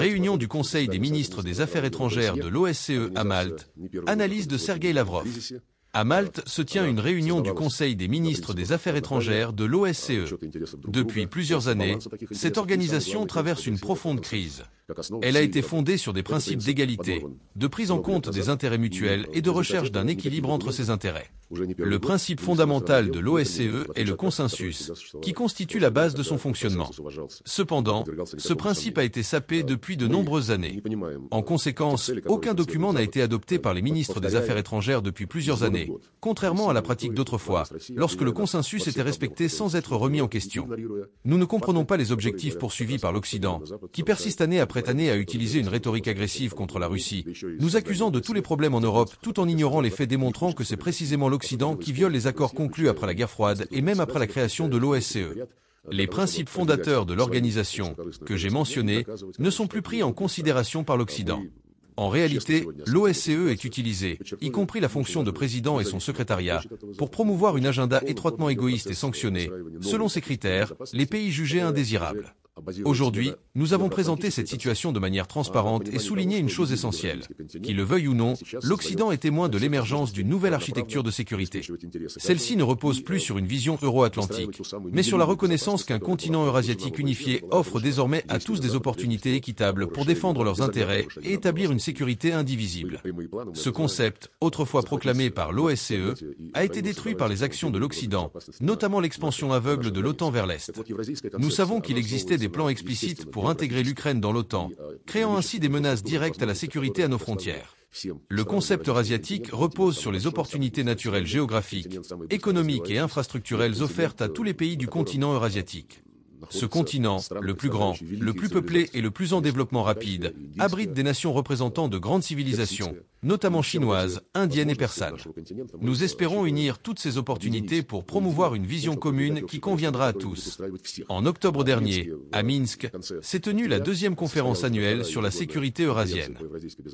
Réunion du Conseil des ministres des Affaires étrangères de l'OSCE à Malte. Analyse de Sergueï Lavrov. À Malte se tient une réunion du Conseil des ministres des Affaires étrangères de l'OSCE. Depuis plusieurs années, cette organisation traverse une profonde crise. Elle a été fondée sur des principes d'égalité, de prise en compte des intérêts mutuels et de recherche d'un équilibre entre ces intérêts. Le principe fondamental de l'OSCE est le consensus, qui constitue la base de son fonctionnement. Cependant, ce principe a été sapé depuis de nombreuses années. En conséquence, aucun document n'a été adopté par les ministres des Affaires étrangères depuis plusieurs années, contrairement à la pratique d'autrefois, lorsque le consensus était respecté sans être remis en question. Nous ne comprenons pas les objectifs poursuivis par l'Occident, qui persiste année après année à utiliser une rhétorique agressive contre la Russie, nous accusant de tous les problèmes en Europe tout en ignorant les faits démontrant que c'est précisément l'Occident qui viole les accords conclus après la guerre froide et même après la création de l'OSCE. Les principes fondateurs de l'organisation, que j'ai mentionnés, ne sont plus pris en considération par l'Occident. En réalité, l'OSCE est utilisée, y compris la fonction de président et son secrétariat, pour promouvoir une agenda étroitement égoïste et sanctionner, selon ses critères, les pays jugés indésirables. Aujourd'hui, nous avons présenté cette situation de manière transparente et souligné une chose essentielle. Qu'il le veuille ou non, l'Occident est témoin de l'émergence d'une nouvelle architecture de sécurité. Celle-ci ne repose plus sur une vision euro-atlantique, mais sur la reconnaissance qu'un continent eurasiatique unifié offre désormais à tous des opportunités équitables pour défendre leurs intérêts et établir une sécurité indivisible. Ce concept, autrefois proclamé par l'OSCE, a été détruit par les actions de l'Occident, notamment l'expansion aveugle de l'OTAN vers l'Est. Nous savons qu'il existait des plans explicites pour intégrer l'Ukraine dans l'OTAN, créant ainsi des menaces directes à la sécurité à nos frontières. Le concept eurasiatique repose sur les opportunités naturelles géographiques, économiques et infrastructurelles offertes à tous les pays du continent eurasiatique. Ce continent, le plus grand, le plus peuplé et le plus en développement rapide, abrite des nations représentant de grandes civilisations, notamment chinoises, indiennes et persanes. Nous espérons unir toutes ces opportunités pour promouvoir une vision commune qui conviendra à tous. En octobre dernier, à Minsk, s'est tenue la deuxième conférence annuelle sur la sécurité eurasienne.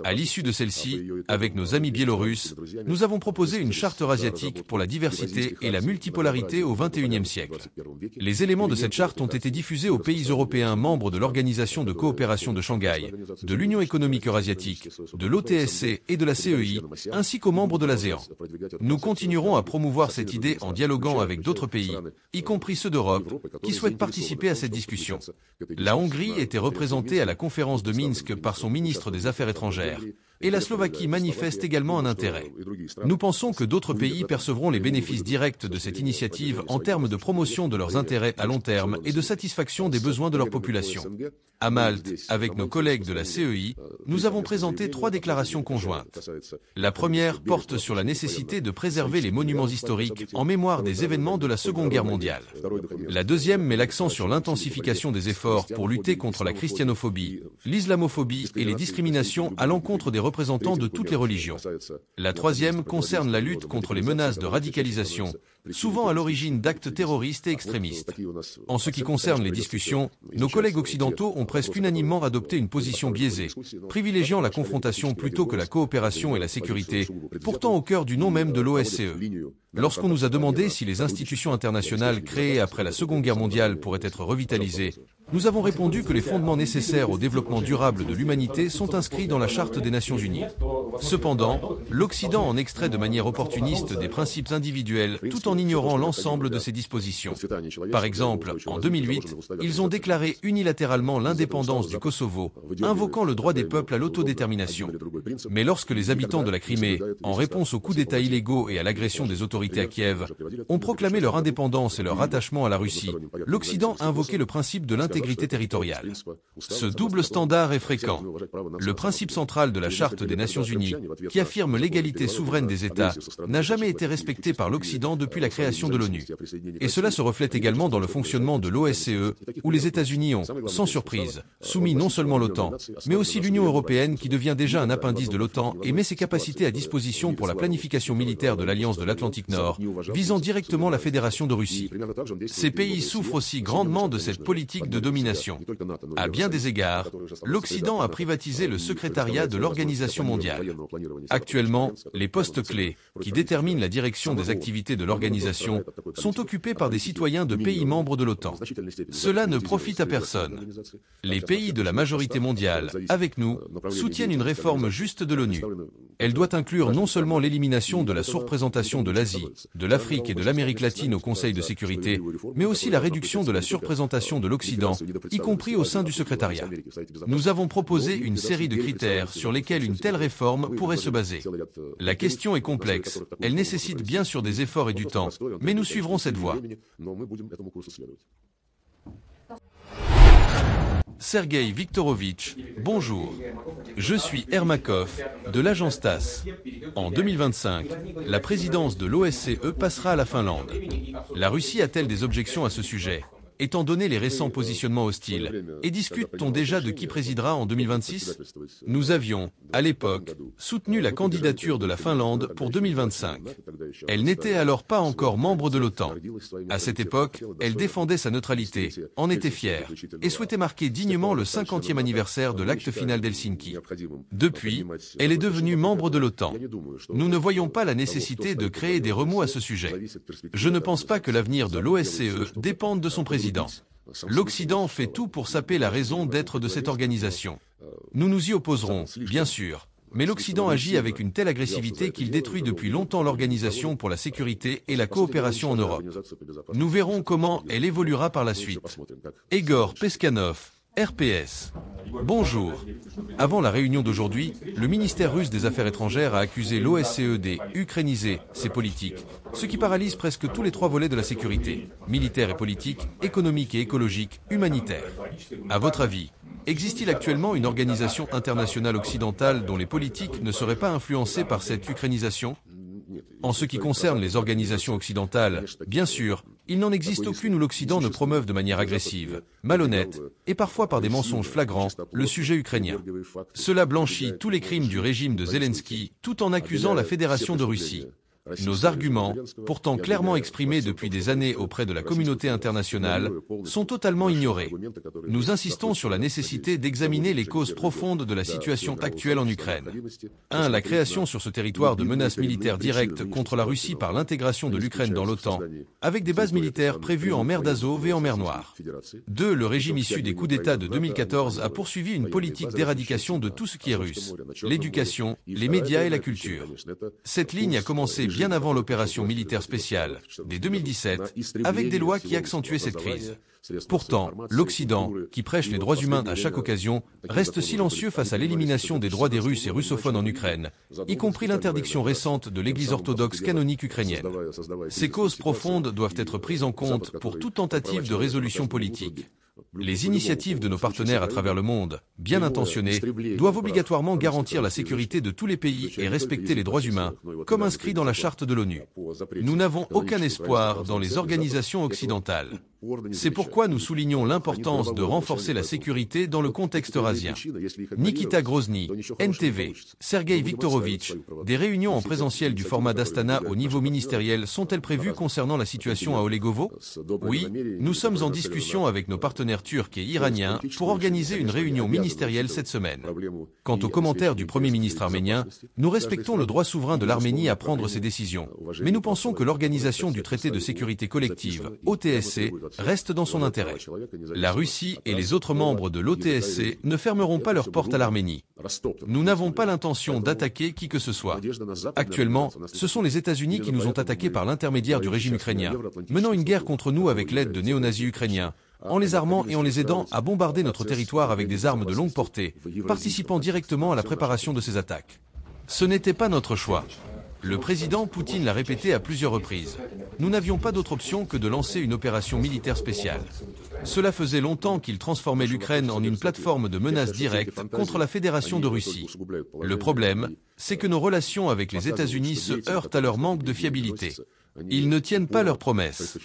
À l'issue de celle-ci, avec nos amis biélorusses, nous avons proposé une charte eurasiatique pour la diversité et la multipolarité au XXIe siècle. Les éléments de cette charte ont été diffusés aux pays européens membres de l'Organisation de coopération de Shanghai, de l'Union économique eurasiatique, de l'OTSC et de la CEI, ainsi qu'aux membres de l'ASEAN. Nous continuerons à promouvoir cette idée en dialoguant avec d'autres pays, y compris ceux d'Europe, qui souhaitent participer à cette discussion. La Hongrie était représentée à la conférence de Minsk par son ministre des Affaires étrangères, et la Slovaquie manifeste également un intérêt. Nous pensons que d'autres pays percevront les bénéfices directs de cette initiative en termes de promotion de leurs intérêts à long terme et de satisfaction des besoins de leur population. À Malte, avec nos collègues de la CEI, nous avons présenté 3 déclarations conjointes. La première porte sur la nécessité de préserver les monuments historiques en mémoire des événements de la Seconde Guerre mondiale. La deuxième met l'accent sur l'intensification des efforts pour lutter contre la christianophobie, l'islamophobie et les discriminations à l'encontre des représentants de toutes les religions. La troisième concerne la lutte contre les menaces de radicalisation, souvent à l'origine d'actes terroristes et extrémistes. En ce qui concerne les discussions, nos collègues occidentaux ont presque unanimement adopté une position biaisée, privilégiant la confrontation plutôt que la coopération et la sécurité, pourtant au cœur du nom même de l'OSCE. Lorsqu'on nous a demandé si les institutions internationales créées après la Seconde Guerre mondiale pourraient être revitalisées, nous avons répondu que les fondements nécessaires au développement durable de l'humanité sont inscrits dans la Charte des Nations Unies. Cependant, l'Occident en extrait de manière opportuniste des principes individuels tout en ignorant l'ensemble de ces dispositions. Par exemple, en 2008, ils ont déclaré unilatéralement l'indépendance du Kosovo, invoquant le droit des peuples à l'autodétermination. Mais lorsque les habitants de la Crimée, en réponse aux coups d'État illégaux et à l'agression des autorités à Kiev, ont proclamé leur indépendance et leur attachement à la Russie, l'Occident a invoqué le principe de l'intégrité territoriale. Ce double standard est fréquent. Le principe central de la Charte des Nations Unies, qui affirme l'égalité souveraine des États, n'a jamais été respecté par l'Occident depuis la création de l'ONU. Et cela se reflète également dans le fonctionnement de l'OSCE, où les États-Unis ont, sans surprise, soumis non seulement l'OTAN, mais aussi l'Union européenne qui devient déjà un appendice de l'OTAN et met ses capacités à disposition pour la planification militaire de l'Alliance de l'Atlantique Nord, visant directement la Fédération de Russie. Ces pays souffrent aussi grandement de cette politique de domination. À bien des égards, l'Occident a privatisé le secrétariat de l'Organisation mondiale. Actuellement, les postes clés, qui déterminent la direction des activités de l'organisation, sont occupés par des citoyens de pays membres de l'OTAN. Cela ne profite à personne. Les pays de la majorité mondiale, avec nous, soutiennent une réforme juste de l'ONU. Elle doit inclure non seulement l'élimination de la sous-représentation de l'Asie, de l'Afrique et de l'Amérique latine au Conseil de sécurité, mais aussi la réduction de la surreprésentation de l'Occident, y compris au sein du secrétariat. Nous avons proposé une série de critères sur lesquels une telle réforme pourrait se baser. La question est complexe, elle nécessite bien sûr des efforts et du temps, mais nous suivrons cette voie. Sergueï Viktorovitch, bonjour. Je suis Ermakov, de l'agence TASS. En 2025, la présidence de l'OSCE passera à la Finlande. La Russie a-t-elle des objections à ce sujet ? Étant donné les récents positionnements hostiles, et discute-t-on déjà de qui présidera en 2026 ? Nous avions, à l'époque, soutenu la candidature de la Finlande pour 2025. Elle n'était alors pas encore membre de l'OTAN. À cette époque, elle défendait sa neutralité, en était fière, et souhaitait marquer dignement le 50e anniversaire de l'acte final d'Helsinki. Depuis, elle est devenue membre de l'OTAN. Nous ne voyons pas la nécessité de créer des remous à ce sujet. Je ne pense pas que l'avenir de l'OSCE dépende de son président. L'Occident fait tout pour saper la raison d'être de cette organisation. Nous nous y opposerons, bien sûr, mais l'Occident agit avec une telle agressivité qu'il détruit depuis longtemps l'Organisation pour la sécurité et la coopération en Europe. Nous verrons comment elle évoluera par la suite. Egor Peskanov, RPS. Bonjour. Avant la réunion d'aujourd'hui, le ministère russe des Affaires étrangères a accusé l'OSCE d'ukrainiser ses politiques, ce qui paralyse presque tous les trois volets de la sécurité, militaire et politique, économique et écologique, humanitaire. À votre avis, existe-t-il actuellement une organisation internationale occidentale dont les politiques ne seraient pas influencées par cette ukrainisation ? En ce qui concerne les organisations occidentales, bien sûr, il n'en existe aucune où l'Occident ne promeuve de manière agressive, malhonnête, et parfois par des mensonges flagrants, le sujet ukrainien. Cela blanchit tous les crimes du régime de Zelensky, tout en accusant la Fédération de Russie. Nos arguments, pourtant clairement exprimés depuis des années auprès de la communauté internationale, sont totalement ignorés. Nous insistons sur la nécessité d'examiner les causes profondes de la situation actuelle en Ukraine. 1. La création sur ce territoire de menaces militaires directes contre la Russie par l'intégration de l'Ukraine dans l'OTAN, avec des bases militaires prévues en mer d'Azov et en mer Noire. 2. Le régime issu des coups d'État de 2014 a poursuivi une politique d'éradication de tout ce qui est russe, l'éducation, les médias et la culture. Cette ligne a commencé bien avant l'opération militaire spéciale, dès 2017, avec des lois qui accentuaient cette crise. Pourtant, l'Occident, qui prêche les droits humains à chaque occasion, reste silencieux face à l'élimination des droits des Russes et russophones en Ukraine, y compris l'interdiction récente de l'Église orthodoxe canonique ukrainienne. Ces causes profondes doivent être prises en compte pour toute tentative de résolution politique. Les initiatives de nos partenaires à travers le monde, bien intentionnées, doivent obligatoirement garantir la sécurité de tous les pays et respecter les droits humains, comme inscrit dans la charte de l'ONU. Nous n'avons aucun espoir dans les organisations occidentales. C'est pourquoi nous soulignons l'importance de renforcer la sécurité dans le contexte eurasien. Nikita Grozny, NTV, Sergueï Viktorovitch, des réunions en présentiel du format d'Astana au niveau ministériel sont-elles prévues concernant la situation à Olegovo ? Oui, nous sommes en discussion avec nos partenaires turcs et iraniens pour organiser une réunion ministérielle cette semaine. Quant aux commentaires du Premier ministre arménien, nous respectons le droit souverain de l'Arménie à prendre ses décisions, mais nous pensons que l'organisation du traité de sécurité collective, OTSC, reste dans son intérêt. La Russie et les autres membres de l'OTSC ne fermeront pas leurs portes à l'Arménie. Nous n'avons pas l'intention d'attaquer qui que ce soit. Actuellement, ce sont les États-Unis qui nous ont attaqués par l'intermédiaire du régime ukrainien, menant une guerre contre nous avec l'aide de néo-nazis ukrainiens, en les armant et en les aidant à bombarder notre territoire avec des armes de longue portée, participant directement à la préparation de ces attaques. Ce n'était pas notre choix. Le président Poutine l'a répété à plusieurs reprises. Nous n'avions pas d'autre option que de lancer une opération militaire spéciale. Cela faisait longtemps qu'il transformait l'Ukraine en une plateforme de menaces directes contre la Fédération de Russie. Le problème, c'est que nos relations avec les États-Unis se heurtent à leur manque de fiabilité. Ils ne tiennent pas leurs promesses.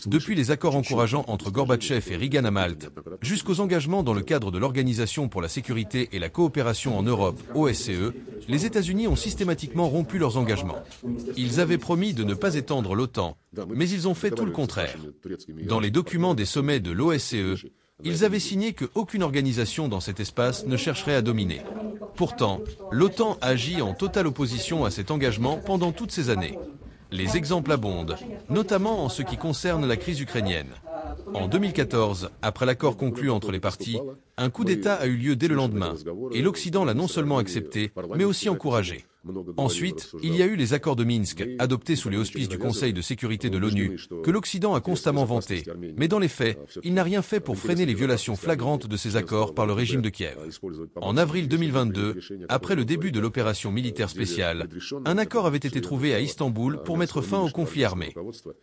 Depuis les accords encourageants entre Gorbatchev et Reagan à Malte, jusqu'aux engagements dans le cadre de l'Organisation pour la sécurité et la coopération en Europe, OSCE, les États-Unis ont systématiquement rompu leurs engagements. Ils avaient promis de ne pas étendre l'OTAN, mais ils ont fait tout le contraire. Dans les documents des sommets de l'OSCE, ils avaient signé qu'aucune organisation dans cet espace ne chercherait à dominer. Pourtant, l'OTAN agit en totale opposition à cet engagement pendant toutes ces années. Les exemples abondent, notamment en ce qui concerne la crise ukrainienne. En 2014, après l'accord conclu entre les parties, un coup d'État a eu lieu dès le lendemain, et l'Occident l'a non seulement accepté, mais aussi encouragé. Ensuite, il y a eu les accords de Minsk, adoptés sous les auspices du Conseil de sécurité de l'ONU, que l'Occident a constamment vantés. Mais dans les faits, il n'a rien fait pour freiner les violations flagrantes de ces accords par le régime de Kiev. En avril 2022, après le début de l'opération militaire spéciale, un accord avait été trouvé à Istanbul pour mettre fin au conflit armé.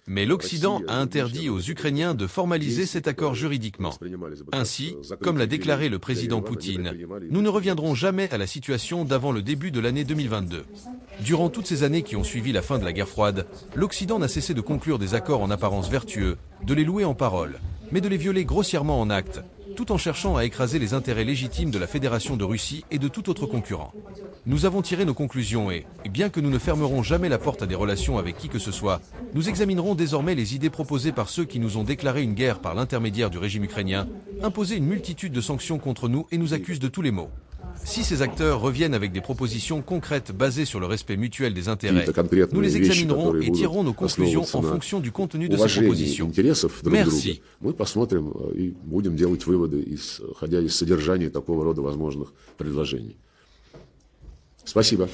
Mais l'Occident a interdit aux Ukrainiens de formaliser cet accord juridiquement. Ainsi, comme l'a déclaré le président Poutine, nous ne reviendrons jamais à la situation d'avant le début de l'année 2022. Durant toutes ces années qui ont suivi la fin de la guerre froide, l'Occident n'a cessé de conclure des accords en apparence vertueux, de les louer en parole, mais de les violer grossièrement en actes, tout en cherchant à écraser les intérêts légitimes de la Fédération de Russie et de tout autre concurrent. Nous avons tiré nos conclusions et, bien que nous ne fermerons jamais la porte à des relations avec qui que ce soit, nous examinerons désormais les idées proposées par ceux qui nous ont déclaré une guerre par l'intermédiaire du régime ukrainien, imposé une multitude de sanctions contre nous et nous accusent de tous les maux. Si ces acteurs reviennent avec des propositions concrètes basées sur le respect mutuel des intérêts, nous les examinerons et tirerons nos conclusions en fonction du contenu de ces propositions. Merci. Мы посмотрим и будем делать выводы, исходя из содержания такого рода возможных предложений. Спасибо.